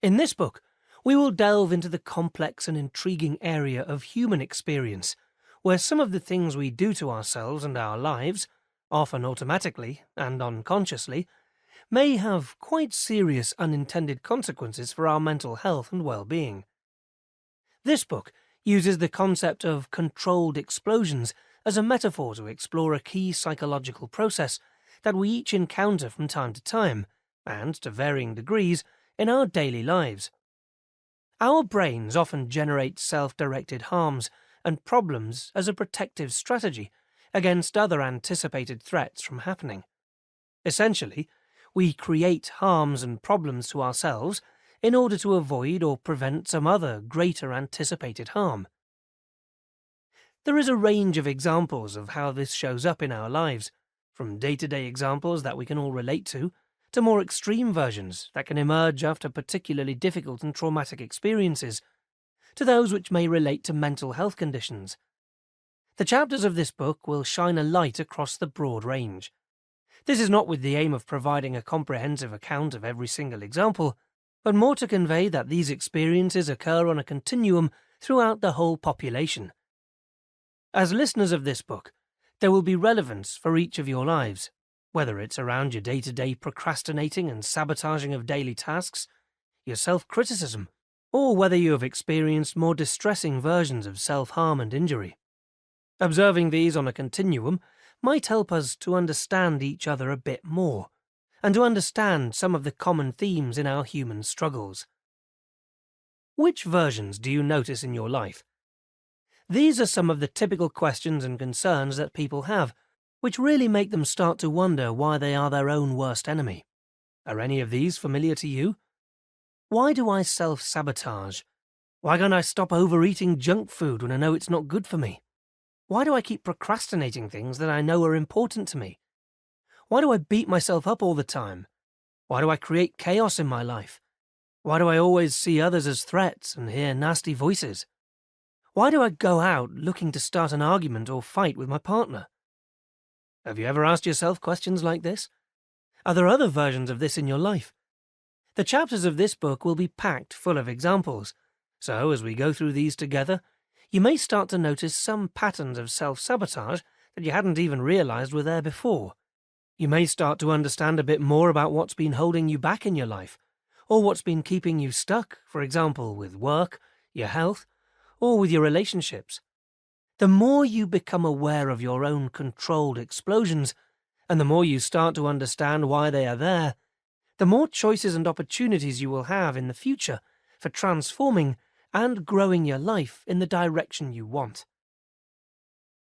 In this book, we will delve into the complex and intriguing area of human experience, where some of the things we do to ourselves and our lives, often automatically and unconsciously, may have quite serious unintended consequences for our mental health and well-being. This book uses the concept of controlled explosions as a metaphor to explore a key psychological process that we each encounter from time to time, and to varying degrees, in our daily lives. Our brains often generate self-directed harms and problems as a protective strategy against other anticipated threats from happening. Essentially, we create harms and problems to ourselves in order to avoid or prevent some other greater anticipated harm. There is a range of examples of how this shows up in our lives, from day-to-day examples that we can all relate to more extreme versions that can emerge after particularly difficult and traumatic experiences, to those which may relate to mental health conditions. The chapters of this book will shine a light across the broad range. This is not with the aim of providing a comprehensive account of every single example, but more to convey that these experiences occur on a continuum throughout the whole population. As listeners of this book, there will be relevance for each of your lives, whether it's around your day-to-day procrastinating and sabotaging of daily tasks, your self-criticism, or whether you have experienced more distressing versions of self-harm and injury. Observing these on a continuum might help us to understand each other a bit more, and to understand some of the common themes in our human struggles. Which versions do you notice in your life? These are some of the typical questions and concerns that people have, which really make them start to wonder why they are their own worst enemy. Are any of these familiar to you? Why do I self-sabotage? Why can't I stop overeating junk food when I know it's not good for me? Why do I keep procrastinating things that I know are important to me? Why do I beat myself up all the time? Why do I create chaos in my life? Why do I always see others as threats and hear nasty voices? Why do I go out looking to start an argument or fight with my partner? Have you ever asked yourself questions like this? Are there other versions of this in your life? The chapters of this book will be packed full of examples, so as we go through these together, you may start to notice some patterns of self-sabotage that you hadn't even realized were there before. You may start to understand a bit more about what's been holding you back in your life, or what's been keeping you stuck, for example, with work, your health, or with your relationships. The more you become aware of your own controlled explosions, and the more you start to understand why they are there, the more choices and opportunities you will have in the future for transforming and growing your life in the direction you want.